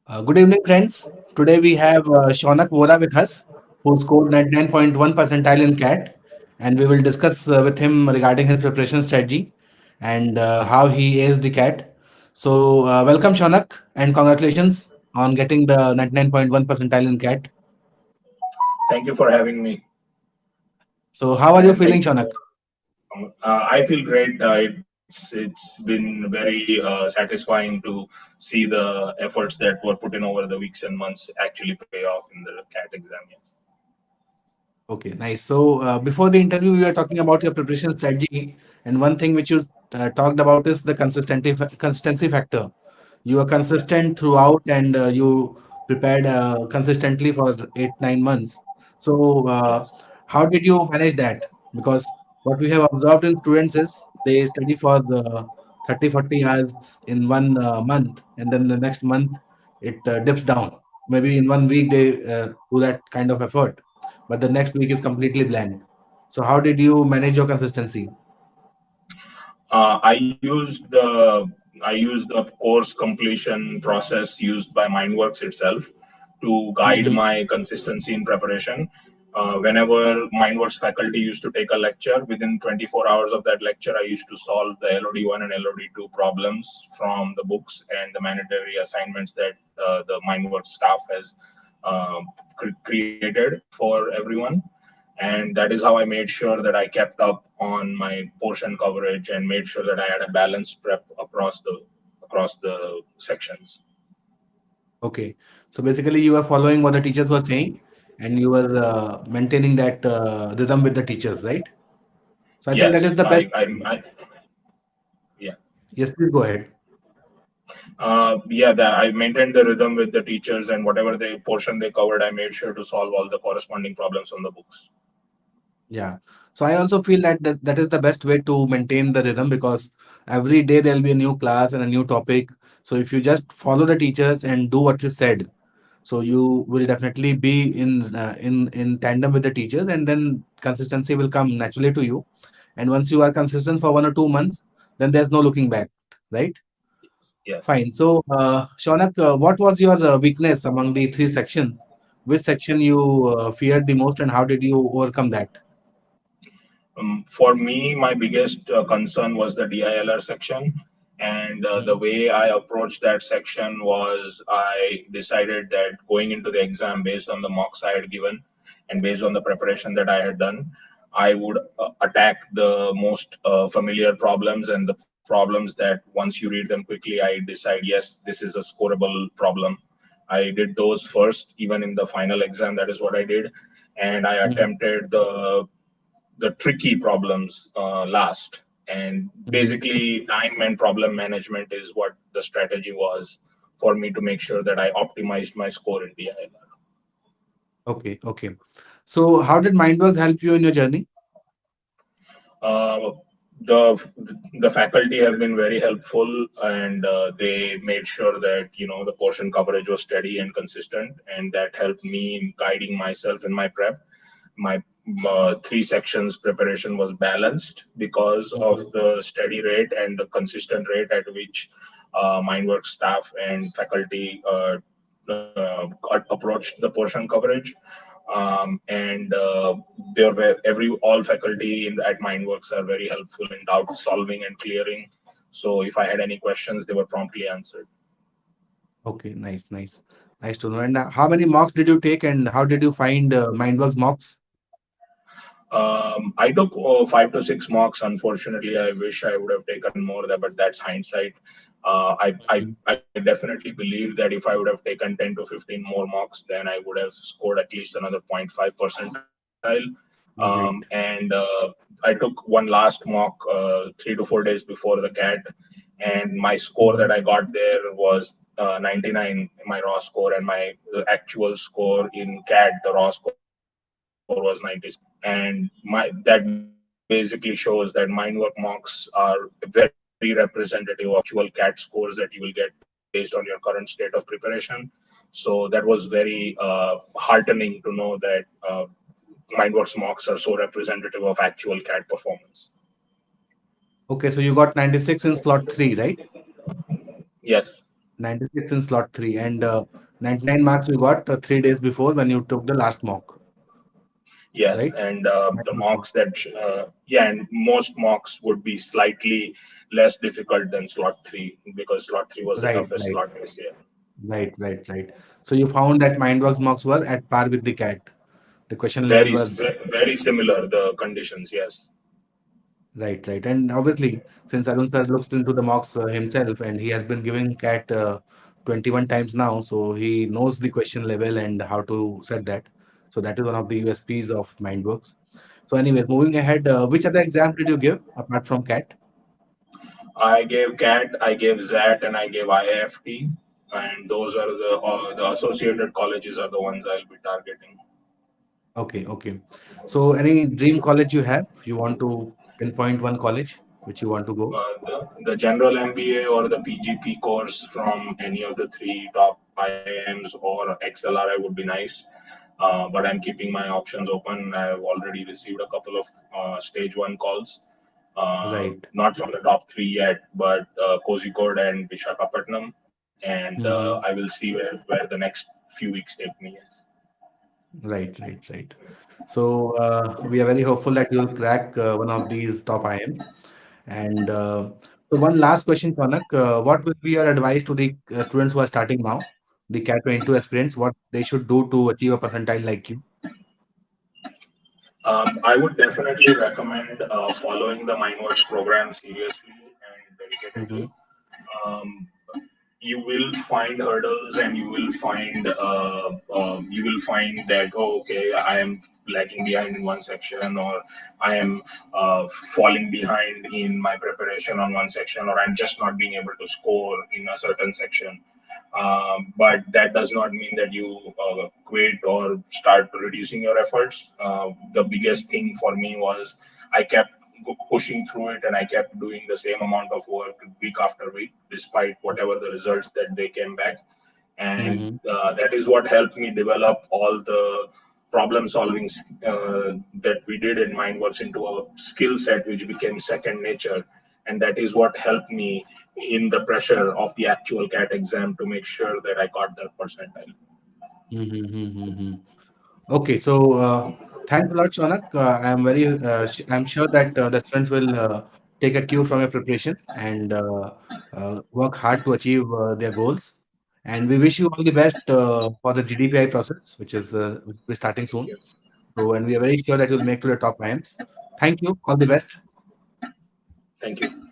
Good evening, friends. Today we have Shaunak Vora with us, who scored 99.1 percentile in CAT, and we will discuss with him regarding his preparation strategy and how he aced the CAT. So, welcome, Shaunak, and congratulations on getting the 99.1 percentile in CAT. Thank you for having me. So, how are you And feeling, Shaunak? I feel great. It's been very satisfying to see the efforts that were put in over the weeks and months actually pay off in the CAT exam. Yes. Okay, nice. So, before the interview, we were talking about your preparation strategy, and one thing which you talked about is the consistency factor. You were consistent throughout, and you prepared consistently for 8 9 months. So, Yes. how did you manage that? Because what we have observed in students is they study for the 30 40 hours in one month, and then the next month it dips down. Maybe in one week they do that kind of effort, but the next week is completely blank. So how did you manage your consistency? I used the course completion process used by Mindworkzz itself to guide Hmm. my consistency in preparation. Whenever Mindworkzz faculty used to take a lecture, within 24 hours of that lecture, I used to solve the LOD1 and LOD2 problems from the books and the mandatory assignments that the Mindworkzz staff has created for everyone, and that is how I made sure that I kept up on my portion coverage and made sure that I had a balanced prep across the sections. Okay. So basically you were following what the teachers were saying, and you were maintaining that rhythm with the teachers, right? So I think that Yes, is the best. I yeah. Yes, please go ahead. Yeah, that I maintained the rhythm with the teachers, and whatever the portion they covered, I made sure to solve all the corresponding problems on the books. Yeah. So I also feel that is the best way to maintain the rhythm, because every day there'll be a new class and a new topic. So if you just follow the teachers and do what is said, so you will definitely be in tandem with the teachers, and then consistency will come naturally to you. And once you are consistent for 1 or 2 months, then there's no looking back, right? Yes. Fine. So, Shaunak, what was your weakness among the three sections? Which section you feared the most, and how did you overcome that? For me, my biggest concern was the DILR section. And the Mhm. way I approached that section was I decided that going into the exam based on the mocks I had given and based on the preparation that I had done, I would attack the most familiar problems and the problems that once you read them quickly, I decide, yes, this is a scoreable problem. I did those first, even in the final exam. That is what I did. And I Mhm. attempted the tricky problems last. And Mhm. basically, time and problem management is what the strategy was for me to make sure that I optimized my score in DILR. Okay, okay. So, how did Mindworks help you in your journey? Uh, the the faculty have been very helpful, and they made sure that the portion coverage was steady and consistent, and that helped me in guiding myself in my prep. My three sections preparation was balanced because of Mhm. the steady rate and the consistent rate at which Mindworks staff and faculty approached the portion coverage. And there were every all faculty at Mindworks are very helpful in doubt solving and clearing. So if I had any questions, they were promptly answered. Okay, nice, nice. Nice to know. And how many mocks did you take, and how did you find Mindworks mocks? I took 5 to 6 mocks. Unfortunately, I wish I would have taken more, there, but that's hindsight. Mhm. I definitely believe that if I would have taken 10 to 15 more mocks, then I would have scored at least another 0.5 percentile. Great. And I took one last mock 3 to 4 days before the CAT, and my score that Mhm. I got there was 99, my raw score, and my actual score in CAT, the raw score was 96. And that basically shows that Mindwork mocks are very representative of actual CAT scores that you will get based on your current state of preparation. So that was very heartening to know that Mindworks mocks are so representative of actual CAT performance. Okay, so you got 96 in slot 3, right? Yes. 96 in slot 3, and 99 marks you got 3 days before when you took the last mock, Yes, right? and the mocks that yeah, and most mocks would be slightly less difficult than slot 3, because slot 3 was the Right, toughest right, slot this year. right. So you found that Mindworkz mocks were at par with the cat. The question level was Very similar the conditions. Yes. right. And obviously, since Arun sir looks into the mocks himself and he has been giving cat 21 times now, so he knows the question level and how to set that. So that is one of the USPs of Mindworks. So, anyways, moving ahead, which other exams did you give apart from cat? I gave CAT, I gave ZAT, and I gave IIFT, and those are the associated colleges are the ones I'll be targeting. Okay. So, any dream college you have? You want to pinpoint one college which you want to go? The general MBA or the PGP course from any of the three top IIMs or XLR would be nice. But I'm keeping my options open. I've already received a couple of stage one calls, Right. not from the top three yet, but Kozhikode and Visakhapatnam, and I Mm-hmm. will see where the next few weeks take me. Yes. Right. So we are very hopeful that you'll crack one of these top IMs. And so one last question, Shaunak. What will be your advice to the students who are starting now, the CAT 22 aspirants, what they should do to achieve a percentile like you? I would definitely recommend following the Mindworkzz program seriously and dedicatedly. Mm-hmm. Um, you will find hurdles, and you will find that, oh, okay, I am lagging behind in one section, or I am falling behind in my preparation on one section, or I'm just not being able to score in a certain section. But that does not mean that you quit or start reducing your efforts. The biggest thing for me was I kept pushing through it, and I kept doing the same amount of work week after week, despite whatever the results that they came back. And Mm-hmm. that is what helped me develop all the problem solving that we did in Mindworkzz into a skill set which became second nature. And that is what helped me in the pressure of the actual CAT exam to make sure that I got that percentile. Mm-hmm. Okay, so thanks a lot, Shaunak. I'm sure that the students will take a cue from your preparation and work hard to achieve their goals. And we wish you all the best for the GDPI process, which will be starting Thank soon. you. So, and we are very sure that you'll make to the top IIMs. Thank you. All the best. Thank you.